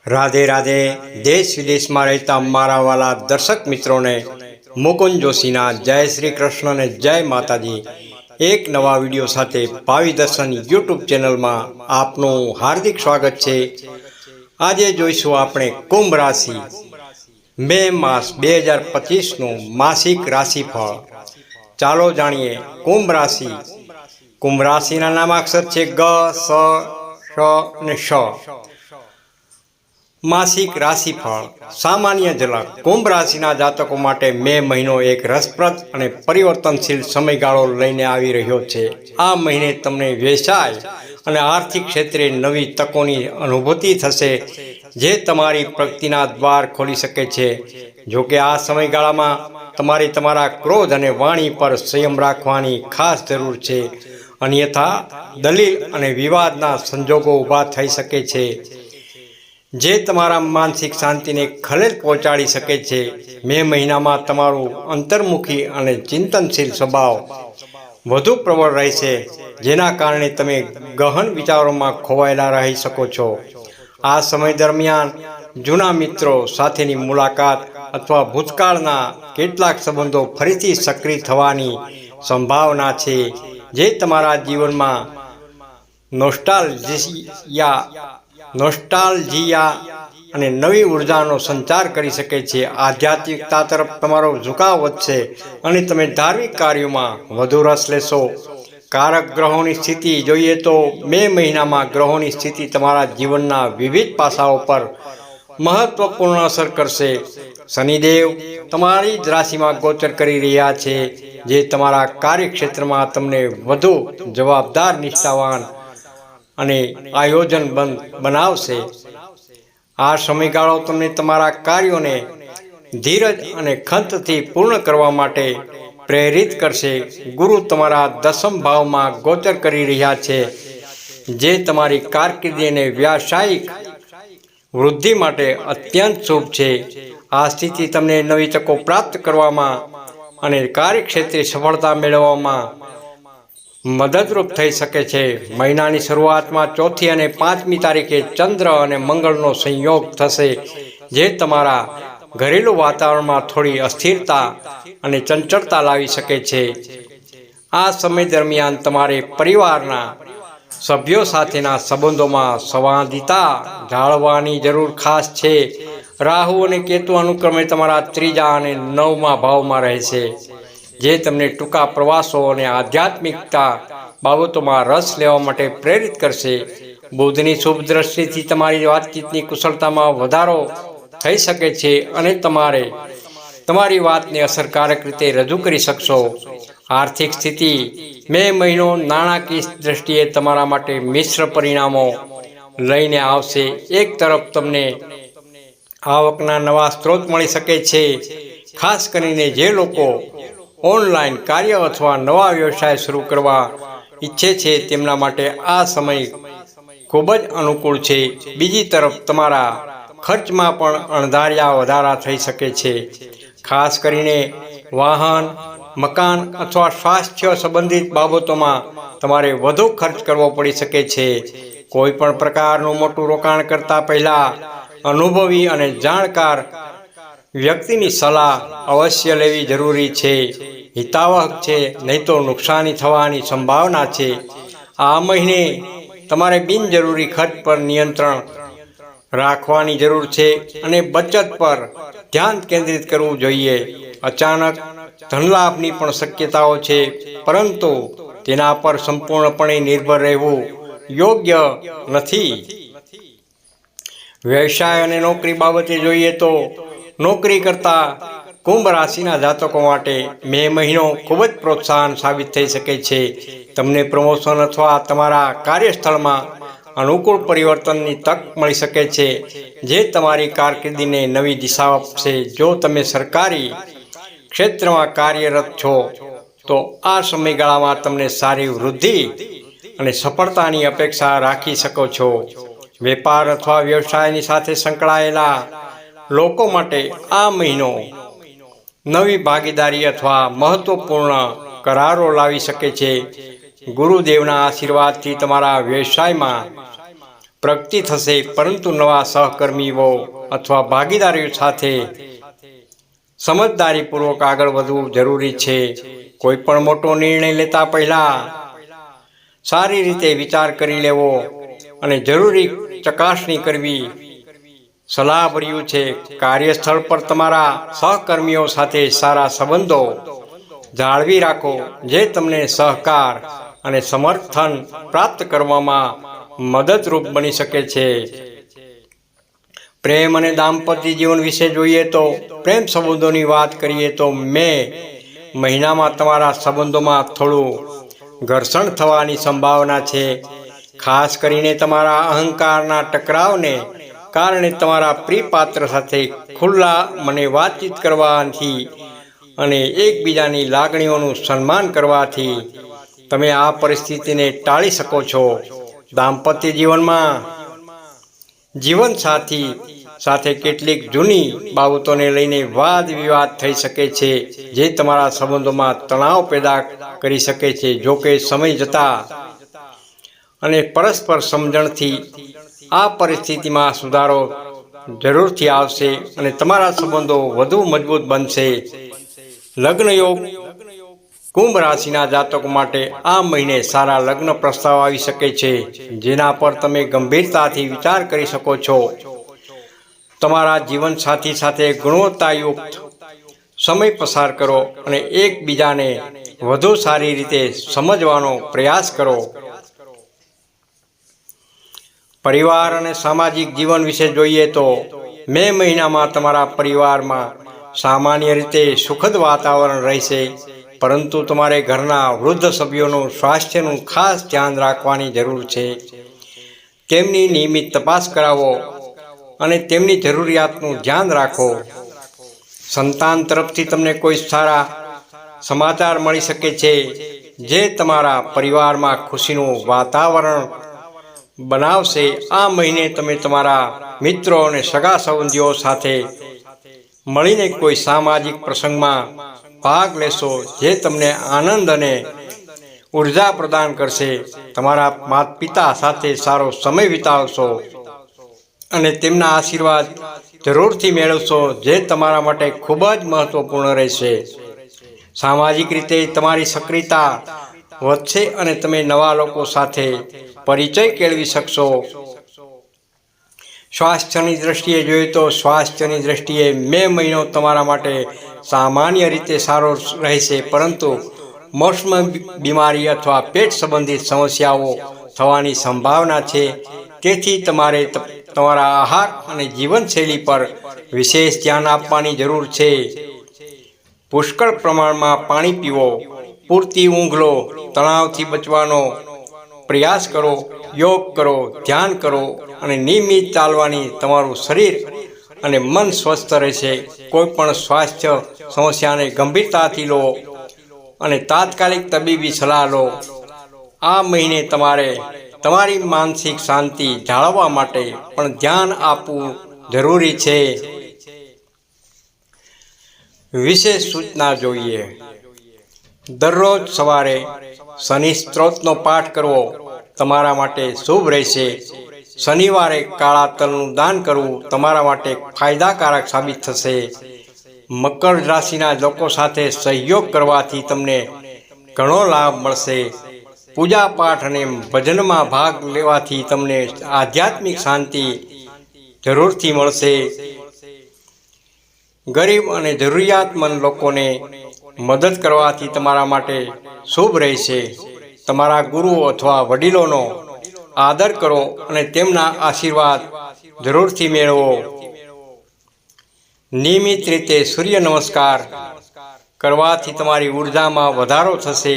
રાધે રાધે। દેશ વિદેશમાં રહેતા મારા વાલા દર્શક મિત્રોને મુકુંદ જોશીના જય શ્રી કૃષ્ણ ને જય માતાજી। એક નવા વિડીયો સાથે ભાવિ દર્શન યુટ્યુબ ચેનલમાં આપનું હાર્દિક સ્વાગત છે। આજે જોઈશું આપણે કુંભ રાશિ મે માસ 2025નું માસિક રાશિફળ। ચાલો જાણીએ કુંભ રાશિ। કુંભ રાશિના નામાક્ષર છે ગ, સ, શ અને શ। માસિક રાશિફળ સામાન્ય ઝલક। કુંભ રાશિના જાતકો માટે મે મહિનો એક રસપ્રદ અને પરિવર્તનશીલ સમયગાળો લઈને આવી રહ્યો છે। આ મહિને તમને વ્યવસાય અને આર્થિક ક્ષેત્રે નવી તકોની અનુભૂતિ થશે, જે તમારી પ્રગતિના દ્વાર ખોલી શકે છે। જોકે આ સમયગાળામાં તમારે તમારા ક્રોધ અને વાણી પર સંયમ રાખવાની ખાસ જરૂર છે, અન્યથા દલીલ અને વિવાદના સંજોગો ઊભા થઈ શકે છે, જે તમારા માનસિક શાંતિને ખલેલ પહોંચાડી શકે છે। મે મહિનામાં તમારું અંતર્મુખી અને ચિંતનશીલ સ્વભાવ વધુ પ્રબળ રહેશે, જેના કારણે તમે ગહન વિચારોમાં ખોવાયેલા રહી શકો છો। આ સમય દરમિયાન જૂના મિત્રો સાથેની મુલાકાત અથવા ભૂતકાળના કેટલાક સંબંધો ફરીથી સક્રિય થવાની સંભાવના છે, જે તમારા જીવનમાં નોસ્ટાલ્જિયા અને નવી ઉર્જાનો સંચાર કરી શકે છે। આધ્યાત્મિકતા તરફ તમારો ઝુકાવ વધશે અને તમે ધાર્મિક કાર્યોમાં વધુ રસ લેશો। કારક ગ્રહોની સ્થિતિ જોઈએ તો મે મહિનામાં ગ્રહોની સ્થિતિ તમારા જીવનના વિવિધ પાસાઓ પર મહત્વપૂર્ણ અસર કરશે। શનિદેવ તમારી જ રાશિમાં ગોચર કરી રહ્યા છે, જે તમારા કાર્યક્ષેત્રમાં તમને વધુ જવાબદાર, નિષ્ઠાવાન અને આયોજનબદ્ધ બનાવશે। આ સમયગાળો તમને તમારા કાર્યોને ધીરજ અને ખંતથી પૂર્ણ કરવા માટે પ્રેરિત કરશે। ગુરુ તમારા દસમ ભાવમાં ગોચર કરી રહ્યા છે, જે તમારી કારકિર્દી અને વ્યાવસાયિક વૃદ્ધિ માટે અત્યંત શુભ છે। આ સ્થિતિ તમને નવી તકો પ્રાપ્ત કરવામાં અને કાર્યક્ષેત્રે સફળતા મેળવવામાં મદદરૂપ થઈ શકે છે। મહિનાની શરૂઆતમાં 4મી અને 5મી તારીખે ચંદ્ર અને મંગળનો સંયોગ થશે, જે તમારા ઘરેલું વાતાવરણમાં થોડી અસ્થિરતા અને ચંચળતા લાવી શકે છે। આ સમય દરમિયાન તમારે પરિવારના સભ્યો સાથેના સંબંધોમાં સંવાદિતા જાળવવાની જરૂર ખાસ છે। રાહુ અને કેતુ અનુક્રમે તમારા 3જા અને 9મા ભાવમાં રહેશે, જે તમને ટૂંકા પ્રવાસો અને આધ્યાત્મિકતા બાબતોમાં રસ લેવા માટે પ્રેરિત કરશે। બુધની શુભ દ્રષ્ટિથી તમારી વાતચીતની કુશળતામાં વધારો થઈ શકે છે અને તમારી વાતને અસરકારક રીતે રજૂ કરી શકશો। આર્થિક સ્થિતિ મે મહિનો નાણાકીય દ્રષ્ટિએ તમારા માટે મિશ્ર પરિણામો લઈને આવશે। એક તરફ તમને આવકના નવા સ્ત્રોત મળી શકે છે, ખાસ કરીને જે લોકો ઓનલાઈન કાર્ય અથવા નવા વ્યવસાય શરૂ કરવા ઈચ્છે છે તેમના માટે આ સમય ખૂબ જ અનુકૂળ છે। બીજી તરફ તમારા ખર્ચમાં પણ અણધાર્યા વધારા થઈ શકે છે, ખાસ કરીને વાહન, મકાન અથવા સ્વાસ્થ્ય સંબંધિત બાબતોમાં તમારે વધુ ખર્ચ કરવો પડી શકે છે। કોઈ પણ પ્રકારનું મોટું રોકાણ કરતા પહેલા અનુભવી અને જાણકાર વ્યક્તિની સલાહ અવશ્ય લેવી જરૂરી છે, હિતાવહ છે, નહીં તો નુકસાની થવાની સંભાવના છે। આ મહિને તમારે બિનજરૂરી ખર્ચ પર નિયંત્રણ રાખવાની જરૂર છે અને બચત પર ધ્યાન કેન્દ્રિત કરવું જોઈએ। અચાનક ધનલાભની પણ શક્યતાઓ છે, પરંતુ તેના પર સંપૂર્ણપણે નિર્ભર રહેવું યોગ્ય નથી। વ્યવસાય અને નોકરી બાબતે જોઈએ તો નોકરી કરતા કુંભ રાશિના જાતકો માટે મે મહિનો ખૂબ જ પ્રોત્સાહન સાબિત થઈ શકે છે। તમને પ્રમોશન અથવા તમારા કાર્યસ્થળમાં અનુકૂળ પરિવર્તનની તક મળી શકે છે, જે તમારી કારકિર્દીને નવી દિશા આપશે। જો તમે સરકારી ક્ષેત્રમાં કાર્યરત છો તો આ સમયગાળામાં તમને સારી વૃદ્ધિ અને સફળતાની અપેક્ષા રાખી શકો છો। વેપાર અથવા વ્યવસાયની સાથે સંકળાયેલા લોકો માટે આ મહિનો નવી ભાગીદારી અથવા મહત્વપૂર્ણ કરારો લાવી શકે છે। ગુરુદેવના આશીર્વાદથી તમારા વ્યવસાયમાં પ્રગતિ થશે, પરંતુ નવા સહકર્મીઓ અથવા ભાગીદારીઓ સાથે સમજદારીપૂર્વક આગળ વધવું જરૂરી છે. કોઈ પણ મોટો નિર્ણય લેતા પહેલા સારી રીતે વિચાર કરી લેવો અને જરૂરી ચકાસણી કરવી સલાહભર્યું છે. કાર્યસ્થળ પર તમારા સહકર્મીઓ સાથે સારા સંબંધો જાળવી રાખો, જે તમને સહકાર અને સમર્થન પ્રાપ્ત કરવામાં મદદરૂપ બની શકે છે. પ્રેમ અને દાંપત્ય જીવન વિશે જોઈએ તો પ્રેમ સંબંધોની વાત કરીએ તો મે મહિનામાં તમારા સંબંધોમાં થોડું ઘર્ષણ થવાની સંભાવના છે. ખાસ કરીને તમારા અહંકારના ટકરાવને કારણે તમારા પ્રિય પાત્ર સાથે ખુલ્લા મને વાતચીત કરવાથી અને એકબીજાની લાગણીઓનું સન્માન કરવાથી તમે આ પરિસ્થિતિને ટાળી શકો છો. દાંપત્ય જીવનમાં જીવનસાથી સાથે કેટલીક જૂની બાબતોને લઈને વાદ વિવાદ થઈ શકે છે, જે તમારા સંબંધોમાં તણાવ પેદા કરી શકે છે. જો કે સમય જતાં અને પરસ્પર સમજણથી આ પરિસ્થિતિમાં સુધારો જરૂરથી આવશે અને તમારા સંબંધો વધુ મજબૂત બનશે. લગ્ન યોગ કુંભ રાશિના જાતકો માટે આ મહિને સારા લગ્ન પ્રસ્તાવ આવી શકે છે, જેના પર તમે ગંભીરતાથી વિચાર કરી શકો છો. તમારા જીવનસાથી સાથે ગુણવત્તાયુક્ત સમય પસાર કરો અને એકબીજાને વધુ સારી રીતે સમજવાનો પ્રયાસ કરો. પરિવાર અને સામાજિક જીવન વિશે જોઈએ તો મે મહિનામાં તમારા પરિવારમાં સામાન્ય રીતે સુખદ વાતાવરણ રહેશે, પરંતુ તમારે ઘરના વૃદ્ધ સભ્યોનું સ્વાસ્થ્યનું ખાસ ધ્યાન રાખવાની જરૂર છે. તેમની નિયમિત તપાસ કરાવો અને તેમની જરૂરિયાતનું ધ્યાન રાખો. સંતાન તરફથી તમને કોઈ સારા સમાચાર મળી શકે છે, જે તમારા પરિવારમાં ખુશીનું વાતાવરણ બનાવશે. આ મહિને તમે તમારા મિત્રો અને સગા સંબંધીઓ સાથે મળીને કોઈ સામાજિક પ્રસંગમાં ભાગ લેશો, જે તમને આનંદ અને ઉર્જા પ્રદાન કરશે. તમારા માતા પિતા સાથે સારો સમય વિતાવશો અને તેમના આશીર્વાદ જરૂરથી મેળવશો, જે તમારા માટે ખૂબ જ મહત્વપૂર્ણ રહેશે. સામાજિક રીતે તમારી સક્રિયતા વધશે અને તમે નવા લોકો સાથે પરિચય કેળવી શકશો. સ્વાસ્થ્યની દ્રષ્ટિએ જોઈએ તો સ્વાસ્થ્યની દ્રષ્ટિએ મે મહિનો તમારા માટે સામાન્ય રીતે સારો રહેશે, પરંતુ મોસમી બીમારી અથવા પેટ સંબંધિત સમસ્યાઓ થવાની સંભાવના છે. તેથી તમારે તમારા આહાર અને જીવનશૈલી પર વિશેષ ધ્યાન આપવાની જરૂર છે. પુષ્કળ પ્રમાણમાં પાણી પીવો, પૂરતી ઊંઘ લો, તણાવથી બચવાનો પ્રયાસ કરો, યોગ કરો, ધ્યાન કરો અને નિયમિત ચાલવાની તમારું શરીર અને મન સ્વસ્થ રહેશે. કોઈ પણ સ્વાસ્થ્ય સમસ્યાને ગંભીરતાથી લો અને તાત્કાલિક તબીબી સલાહ લો. આ મહિને તમારે તમારી માનસિક શાંતિ જાળવવા માટે પણ ધ્યાન આપવું જરૂરી છે. વિશેષ સૂચના જોઈએ. દરરોજ સવારે શનિ સ્ત્રોતનો પાઠ કરવો તમારા માટે શુભ રહેશે. શનિવારે કાળા તલનું દાન કરવું તમારા માટે ફાયદાકારક સાબિત થશે. મકર રાશિના લોકો સાથે સહયોગ કરવાથી તમને ઘણો લાભ મળશે. પૂજા પાઠ અને ભજનમાં ભાગ લેવાથી તમને આધ્યાત્મિક શાંતિ જરૂરથી મળશે. ગરીબ અને જરૂરિયાતમંદ લોકોને મદદ કરવાથી તમારા માટે શુભ રહેશે. તમારા ગુરુ અથવા વડીલોનો આદર કરો અને તેમના આશીર્વાદ જરૂરથી મેળવો. નિયમિત રીતે સૂર્ય નમસ્કાર કરવાથી તમારી ઉર્જામાં વધારો થશે.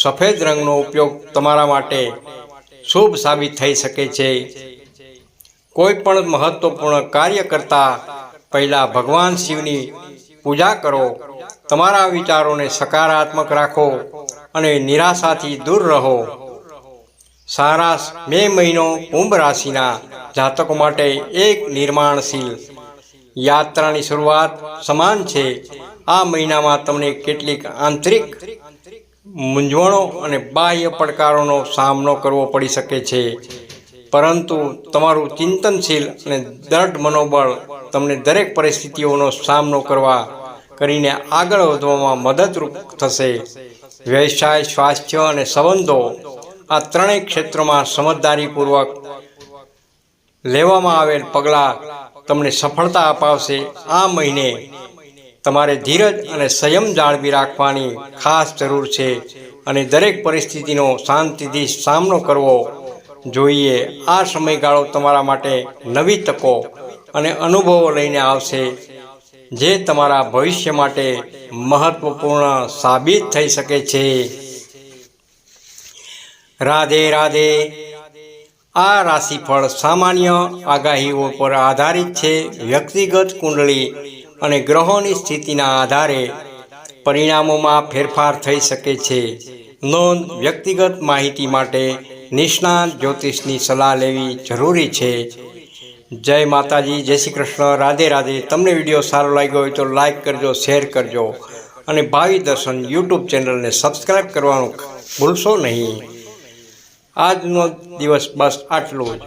સફેદ રંગનો ઉપયોગ તમારા માટે શુભ સાબિત થઈ શકે છે. કોઈ પણ મહત્વપૂર્ણ કાર્ય કરતા પહેલા ભગવાન શિવની પૂજા કરો. તમારા વિચારોને સકારાત્મક રાખો અને નિરાશાથી દૂર રહો. સારાંશ: મે મહિનો કુંભ રાશિના જાતકો માટે એક નિર્માણશીલ યાત્રાની શરૂઆત સમાન છે. આ મહિનામાં તમને કેટલીક આંતરિક મૂંઝવણો અને બાહ્ય પડકારોનો સામનો કરવો પડી શકે છે. પરંતુ તમારું ચિંતનશીલ અને દ્રઢ મનોબળ તમને દરેક પરિસ્થિતિઓનો સામનો કરીને આગળ વધવામાં મદદરૂપ થશે. વ્યવસાય, સ્વાસ્થ્ય અને સંબંધો આ ત્રણેય ક્ષેત્રોમાં સમજદારીપૂર્વક લેવામાં આવેલ પગલાં તમને સફળતા અપાવશે. આ મહિને તમારે ધીરજ અને સંયમ જાળવી રાખવાની ખાસ જરૂર છે અને દરેક પરિસ્થિતિનો શાંતિથી સામનો કરવો જોઈએ. આ સમયગાળો તમારા માટે નવી તકો અને અનુભવો લઈને આવશે, જે તમારા ભવિષ્ય માટે મહત્વપૂર્ણ સાબિત થઈ શકે છે. રાધે રાધે. આ રાશિફળ સામાન્ય આગાહીઓ પર આધારિત છે. વ્યક્તિગત કુંડળી અને ગ્રહોની સ્થિતિના આધારે પરિણામોમાં ફેરફાર થઈ શકે છે. નોંધ: વ્યક્તિગત માહિતી માટે નિષ્ણાત જ્યોતિષની સલાહ લેવી જરૂરી છે. જય માતાજી, જય શ્રી કૃષ્ણ, રાધે રાધે. તમને વિડીયો સારો લાગ્યો હોય તો લાઈક કરજો, શેર કરજો અને ભાવિ દર્શન યુટ્યુબ ચેનલને સબસ્ક્રાઈબ કરવાનું ભૂલશો નહીં. આજનો દિવસ બસ આટલું જ.